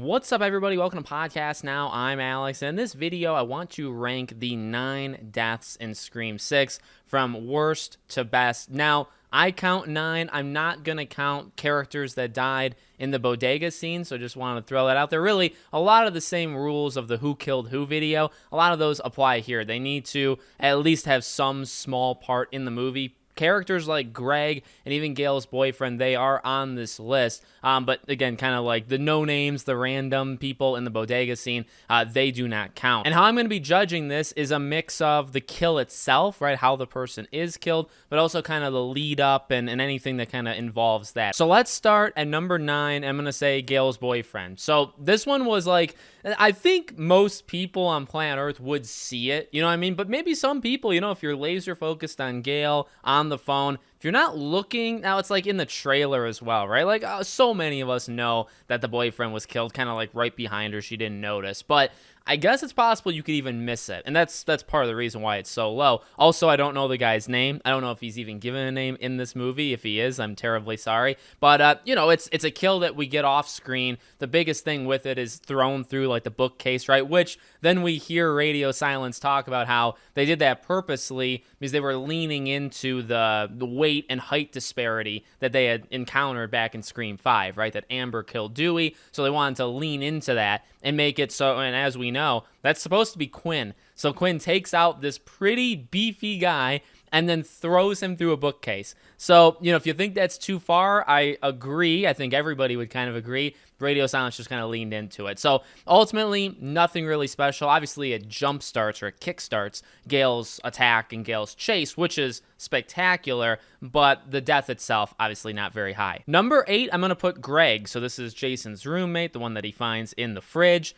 What's up, everybody? Welcome to Podcast Now. I'm Alex, and in this video, I want to rank the 9 deaths in Scream 6 from worst to best. Now, I count 9. I'm not going to count characters that died in the bodega scene, so just wanted to throw that out there. Really, a lot of the same rules of the Who Killed Who video, a lot of those apply here. They need to at least have some small part in the movie. Characters like Greg and even Gail's boyfriend, they are on this list. But again, kind of like the no-names, the random people in the bodega scene, they do not count. And how I'm going to be judging this is a mix of the kill itself, right, how the person is killed, but also kind of the lead up and anything that kind of involves that. So let's start at number 9. I'm going to say Gail's boyfriend. So this one was like, I think most people on planet Earth would see it, you know what I mean? But maybe some people, you know, if you're laser focused on Gail on the phone, if you're not looking, now it's like in the trailer as well, right? Like so many of us know that the boyfriend was killed kind of like right behind her. She didn't notice, but I guess it's possible you could even miss it. And that's part of the reason why it's so low. Also, I don't know the guy's name. I don't know if he's even given a name in this movie. If he is, I'm terribly sorry. But, you know, it's a kill that we get off screen. The biggest thing with it is thrown through like the bookcase, right? Which then we hear Radio Silence talk about how they did that purposely because they were leaning into the weight and height disparity that they had encountered back in Scream 5, right? That Amber killed Dewey. So they wanted to lean into that and make it so, and as we know, that's supposed to be Quinn. So Quinn takes out this pretty beefy guy and then throws him through a bookcase. So, you know, if you think that's too far, I agree. I think everybody would kind of agree. Radio Silence just kind of leaned into it. So ultimately, nothing really special. Obviously, it jumpstarts or it kickstarts Gail's attack and Gail's chase, which is spectacular, but the death itself, obviously not very high. Number 8, I'm going to put Greg. So this is Jason's roommate, the one that he finds in the fridge.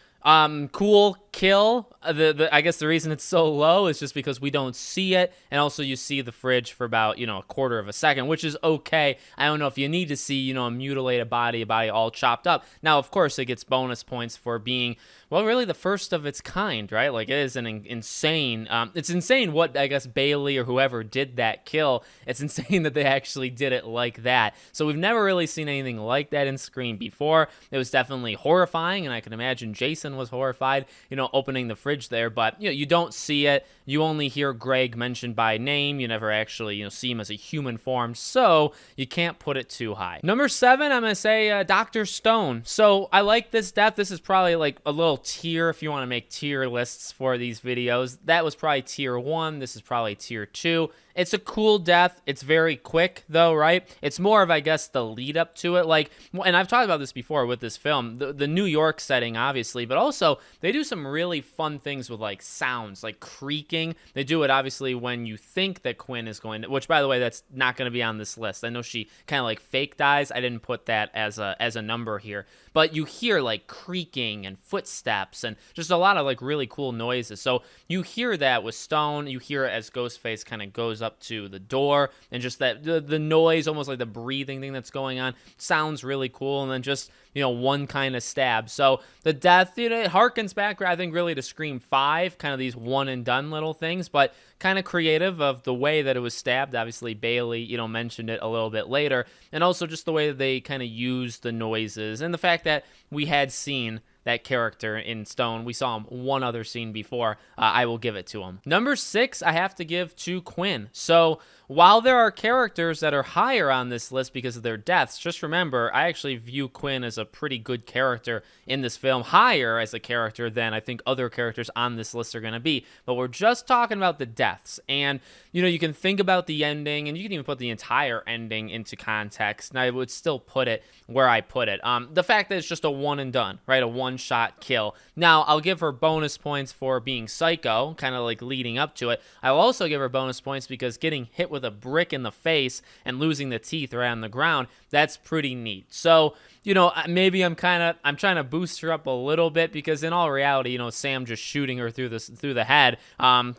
Cool kill. I guess the reason it's so low is just because we don't see it, and also you see the fridge for about, you know, a quarter of a second, which is okay. I don't know if you need to see, you know, a mutilated body, a body all chopped up. Now, of course, it gets bonus points for being, well, really the first of its kind, right? Like, it is an insane, it's insane what, I guess, Bailey or whoever did that kill. It's insane that they actually did it like that. So we've never really seen anything like that in Scream before. It was definitely horrifying, and I can imagine Jason was horrified, you know, opening the fridge there, but, you know, you don't see it. You only hear Greg mentioned by name. You never actually, you know, see him as a human form, so you can't put it too high. Number 7, I'm going to say Dr. Stone. So I like this death. This is probably like a little tier if you want to make tier lists for these videos. That was probably tier 1. This is probably tier 2. It's a cool death. It's very quick, though, right? It's more of, I guess, the lead up to it. Like, and I've talked about this before with this film, the New York setting, obviously, but also they do some really fun things with, like, sounds, like creaking. They do it, obviously, when you think that Quinn is going to, which, by the way, that's not going to be on this list. I know she kind of, like, fake dies. I didn't put that as a number here. But you hear, like, creaking and footsteps and just a lot of, like, really cool noises. So you hear that with Stone. You hear it as Ghostface kind of goes up to the door, and just that the noise, almost like the breathing thing that's going on, sounds really cool. And then just, you know, one kind of stab. So the death, you know, it harkens back, I think, really to Scream 5, kind of these one and done little things, but kind of creative of the way that it was stabbed. Obviously, Bailey, you know, mentioned it a little bit later, and also just the way that they kind of used the noises and the fact that we had seen that character in Stone. We saw him one other scene before. I will give it to him. Number 6, I have to give to Quinn. So while there are characters that are higher on this list because of their deaths, just remember, I actually view Quinn as a pretty good character in this film, higher as a character than I think other characters on this list are going to be. But we're just talking about the deaths. And, you know, you can think about the ending, and you can even put the entire ending into context, and I would still put it where I put it. The fact that it's just a one and done, right? A one-shot kill. Now, I'll give her bonus points for being psycho, kind of like leading up to it. I'll also give her bonus points because getting hit with a brick in the face and losing the teeth right on the ground, that's pretty neat. So, you know, maybe I'm trying to boost her up a little bit because in all reality, you know, Sam just shooting her through the head,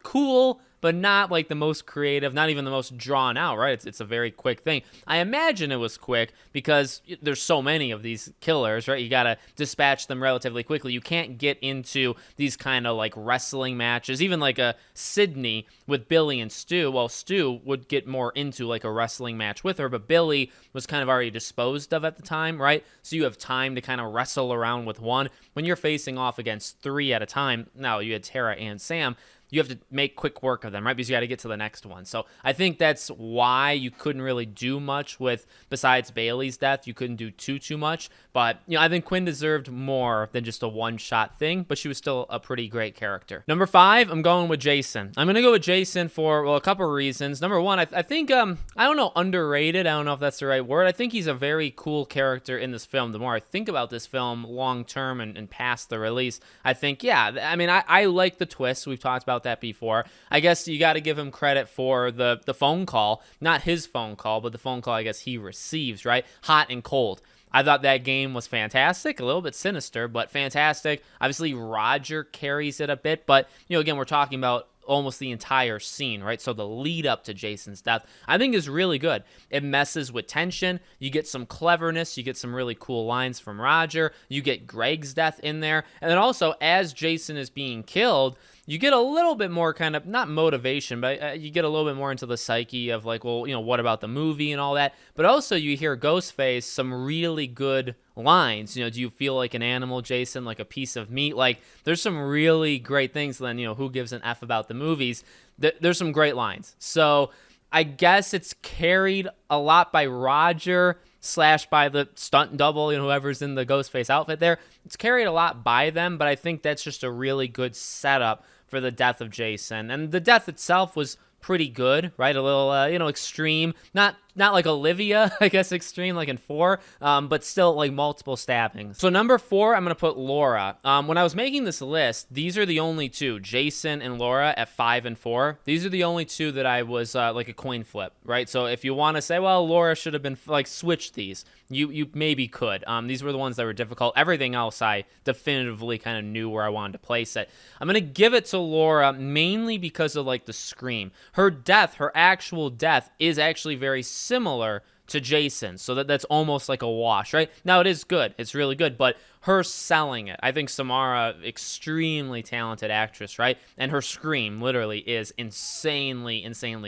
cool, but not like the most creative, not even the most drawn out, right? It's a very quick thing. I imagine it was quick because there's so many of these killers, right? You got to dispatch them relatively quickly. You can't get into these kind of like wrestling matches, even like a Sydney with Billy and Stu. Well, Stu would get more into like a wrestling match with her, but Billy was kind of already disposed of at the time, right? so you have time to kind of wrestle around with one. When you're facing off against 3 at a time, now you had Tara and Sam, you have to make quick work of them, right? Because you got to get to the next one. So I think that's why you couldn't really do much with, besides Bailey's death, you couldn't do too much. But, I think Quinn deserved more than just a one-shot thing, but she was still a pretty great character. Number 5, I'm going with Jason. I'm going to go with Jason for, a couple of reasons. Number 1, I think, I don't know, underrated. I don't know if that's the right word. I think he's a very cool character in this film. The more I think about this film long-term and past the release, I think, I like the twist. We've talked about that before. I guess you got to give him credit for the phone call, not his phone call, but the phone call I guess he receives, right? Hot and cold. I thought that game was fantastic, a little bit sinister, but fantastic. Obviously, Roger carries it a bit, but, again, we're talking about almost the entire scene, right? So the lead up to Jason's death, I think, is really good. It messes with tension. You get some cleverness. You get some really cool lines from Roger. You get Greg's death in there. And then also, as Jason is being killed, you get a little bit more kind of, not motivation, but you get a little bit more into the psyche of like, well, what about the movie and all that? But also you hear Ghostface some really good lines. Do you feel like an animal, Jason, like a piece of meat? Like, there's some really great things. Then, who gives an F about the movies? There's some great lines. So I guess it's carried a lot by Roger / by the stunt double, whoever's in the Ghostface outfit there. It's carried a lot by them, but I think that's just a really good setup for the death of Jason. And the death itself was pretty good, right? A little, extreme. Not like Olivia, I guess, extreme, like in 4, but still like multiple stabbings. So number 4, I'm going to put Laura. When I was making this list, these are the only 2, Jason and Laura at 5 and 4. These are the only 2 that I was like a coin flip, right? So if you want to say, well, Laura should have been like switch these, you maybe could. These were the ones that were difficult. Everything else I definitively kind of knew where I wanted to place it. I'm going to give it to Laura mainly because of like the scream. Her death, her actual death, is actually very similar to Jason, so that's almost like a wash, right? Now, it is good. It's really good, but her selling it, I think Samara, extremely talented actress, right? And her scream literally is insanely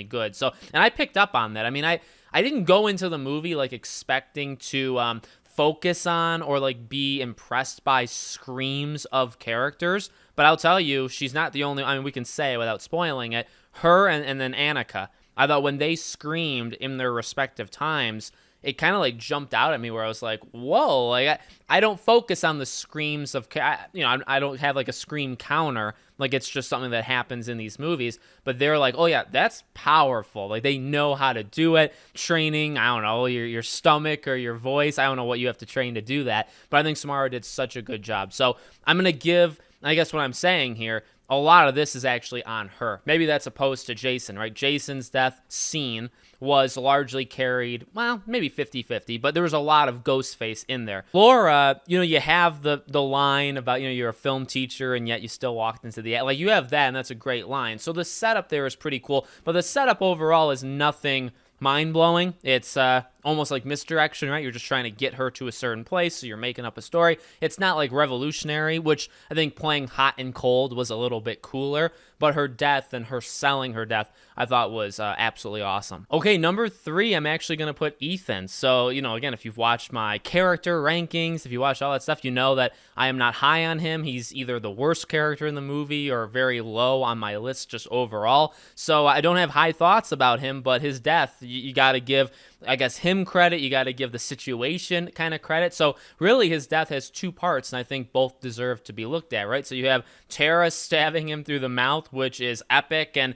good. So, and I picked up on that. I didn't go into the movie like expecting to focus on or like be impressed by screams of characters, but I'll tell you, she's not the only, we can say without spoiling it, her and then Annika. I thought when they screamed in their respective times, it kind of like jumped out at me where I was like, whoa, like I don't focus on the screams of, I don't have like a scream counter. Like it's just something that happens in these movies, but they're like, oh yeah, that's powerful. Like they know how to do it. Training, I don't know, your stomach or your voice. I don't know what you have to train to do that, but I think Samara did such a good job. So I'm going to give, I guess what I'm saying here, a lot of this is actually on her. Maybe that's opposed to Jason, right? Jason's death scene was largely carried, well, maybe 50-50, but there was a lot of Ghostface in there. Laura, you have the line about, you're a film teacher and yet you still walked into the, like you have that, and that's a great line. So the setup there is pretty cool, but the setup overall is nothing mind-blowing. It's almost like misdirection, right? You're just trying to get her to a certain place, so you're making up a story. It's not like revolutionary, which I think playing hot and cold was a little bit cooler, but her death and her selling her death, I thought was absolutely awesome. Okay, number 3, I'm actually going to put Ethan. So, again, if you've watched my character rankings, if you watch all that stuff, you know that I am not high on him. He's either the worst character in the movie or very low on my list just overall. So I don't have high thoughts about him, but his death, you got to give, I guess, him credit. You got to give the situation kind of credit. So really his death has 2 parts, and I think both deserve to be looked at, right? So you have Tara stabbing him through the mouth, which is epic and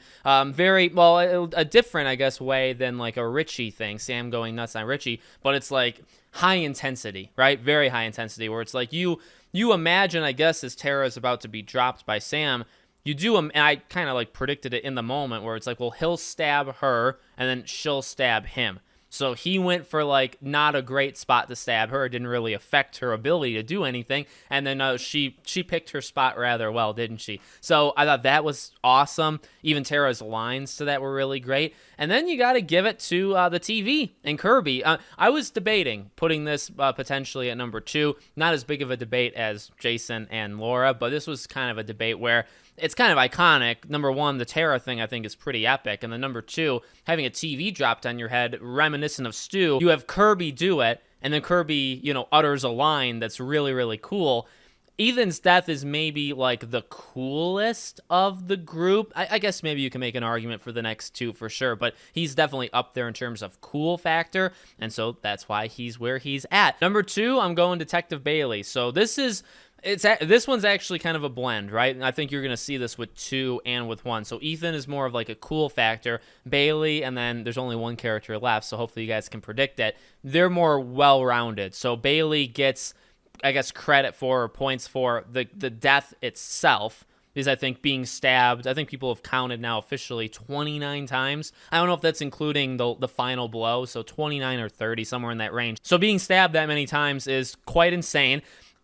very, well, a different, I guess, way than like a Richie thing, Sam going nuts on Richie, but it's like high intensity, right? Very high intensity, where it's like you imagine, I guess, as Tara is about to be dropped by Sam, you do, and I kind of like predicted it in the moment where it's like, well, he'll stab her and then she'll stab him. So he went for like not a great spot to stab her. It didn't really affect her ability to do anything. And then she picked her spot rather well, didn't she? So I thought that was awesome. Even Tara's lines to that were really great. And then you got to give it to the TV and Kirby. I was debating putting this potentially at number 2. Not as big of a debate as Jason and Laura, but this was kind of a debate where it's kind of iconic. Number 1, the Tara thing, I think, is pretty epic. And then number 2, having a TV dropped on your head, reminiscent of Stu. You have Kirby do it, and then Kirby, utters a line that's really, really cool. Ethan's death is maybe like the coolest of the group. I guess maybe you can make an argument for the next two for sure, but he's definitely up there in terms of cool factor, and so that's why he's where he's at. Number 2, I'm going Detective Bailey. So this one's actually kind of a blend, right? And I think you're going to see this with 2 and with 1. So Ethan is more of like a cool factor. Bailey, and then there's only one character left, so hopefully you guys can predict it. They're more well-rounded. So Bailey gets, I guess, credit for or points for the death itself, is I think being stabbed. I think people have counted now officially 29 times. I don't know if that's including the final blow, so 29 or 30, somewhere in that range. So being stabbed that many times is quite insane.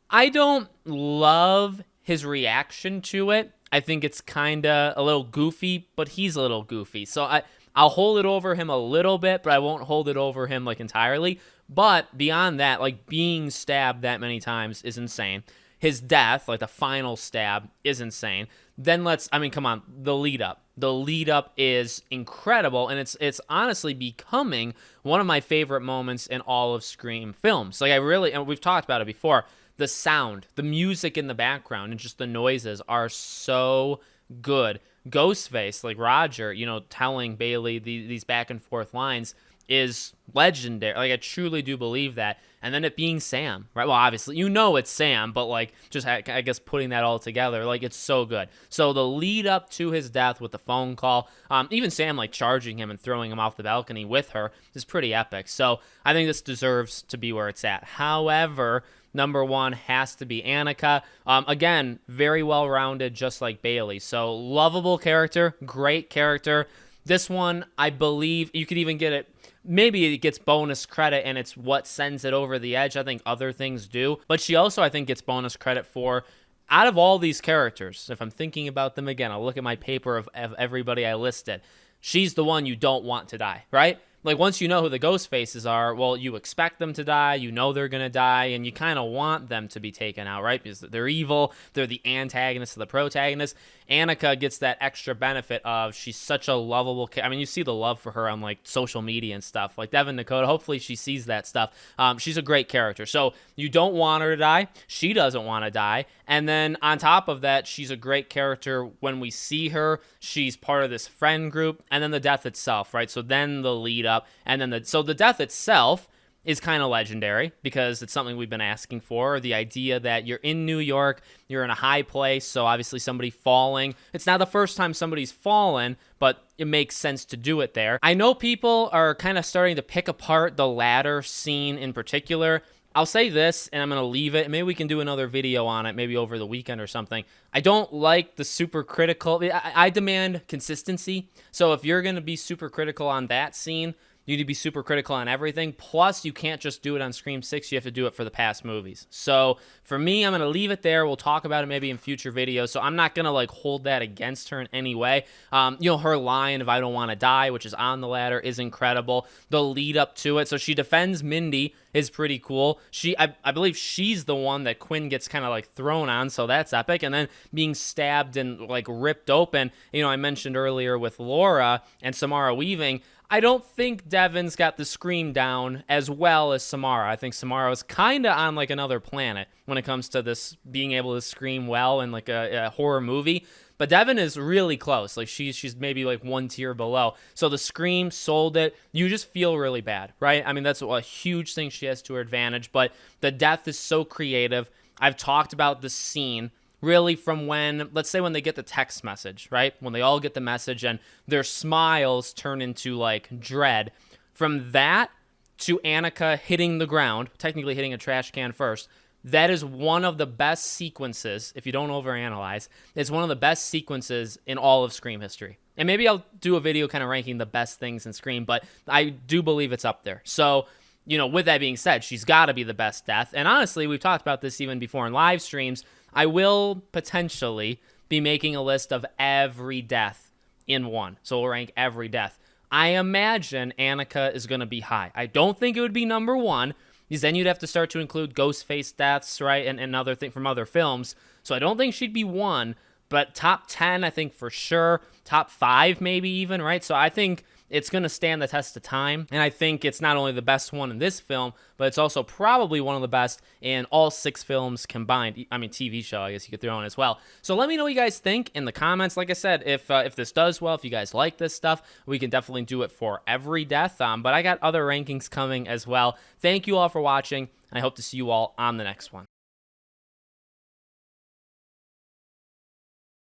I don't love his reaction to it. I think it's kind of a little goofy, but he's a little goofy. So I'll hold it over him a little bit, but I won't hold it over him like entirely. But beyond that, like being stabbed that many times is insane. His death, like the final stab, is insane. Then come on, the lead up. The lead up is incredible, and it's honestly becoming one of my favorite moments in all of Scream films. Like and we've talked about it before, the sound, the music in the background, and just the noises are so good. Ghostface, like Roger, telling Bailey these back and forth lines is legendary. Like, I truly do believe that. And then it being Sam, right? Well, obviously, it's Sam, but like, just I guess putting that all together, like, it's so good. So the lead up to his death with the phone call, even Sam like charging him and throwing him off the balcony with her is pretty epic. So I think this deserves to be where it's at. However, number 1 has to be Annika. Again, very well-rounded, just like Bailey. So lovable character, great character. This one, I believe, you could even get it, maybe it gets bonus credit and it's what sends it over the edge. I think other things do. But she also, I think, gets bonus credit for, out of all these characters, if I'm thinking about them again, I'll look at my paper of everybody I listed. She's the one you don't want to die, right? Like, once you know who the ghost faces are, well, you expect them to die, they're going to die, and you kind of want them to be taken out, right? Because they're evil, they're the antagonist of the protagonist. Annika gets that extra benefit of she's such a lovable you see the love for her on, like, social media and stuff. Like, Devin Dakota, hopefully she sees that stuff. She's a great character. So you don't want her to die. She doesn't want to die. And then on top of that, she's a great character when we see her. She's part of this friend group. And then the death itself, right? So then the lead up, and then the death itself is kind of legendary because it's something we've been asking for. The idea that you're in New York, you're in a high place, so obviously somebody falling. It's not the first time somebody's fallen, but it makes sense to do it there. I know people are kind of starting to pick apart the ladder scene in particular. I'll say this, and I'm going to leave it. Maybe we can do another video on it, maybe over the weekend or something. I don't like the super critical. I demand consistency. So if you're going to be super critical on that scene, you need to be super critical on everything. Plus, you can't just do it on Scream 6. You have to do it for the past movies. So for me, I'm going to leave it there. We'll talk about it maybe in future videos. So I'm not going to like hold that against her in any way. Her line of "I don't want to die," which is on the ladder, is incredible. The lead up to it. So she defends Mindy is pretty cool. I believe she's the one that Quinn gets kind of like thrown on. So that's epic. And then being stabbed and like ripped open. I mentioned earlier with Laura and Samara Weaving, I don't think Devin's got the scream down as well as Samara. I think Samara's kind of on like another planet when it comes to this being able to scream well in like a horror movie. But Devin is really close. Like she's maybe like one tier below. So the scream sold it. You just feel really bad, right? I mean, that's a huge thing she has to her advantage. But the death is so creative. I've talked about the scene really from when, let's say when they get the text message, right? When they all get the message and their smiles turn into like dread. From that to Annika hitting the ground, technically hitting a trash can first, that is one of the best sequences, if you don't overanalyze, it's one of the best sequences in all of Scream history. And maybe I'll do a video kind of ranking the best things in Scream, but I do believe it's up there. So, with that being said, she's got to be the best death. And honestly, we've talked about this even before in live streams. I will potentially be making a list of every death in one. So we'll rank every death. I imagine Annika is going to be high. I don't think it would be number 1, because then you'd have to start to include Ghostface deaths, right, and other things from other films. So I don't think she'd be 1, but top 10, I think for sure. Top 5 maybe even, right? So I think it's going to stand the test of time. And I think it's not only the best one in this film, but it's also probably one of the best in all 6 films combined. I mean, TV show, I guess you could throw in as well. So let me know what you guys think in the comments. Like I said, if this does well, if you guys like this stuff, we can definitely do it for every death. But I got other rankings coming as well. Thank you all for watching. I hope to see you all on the next one.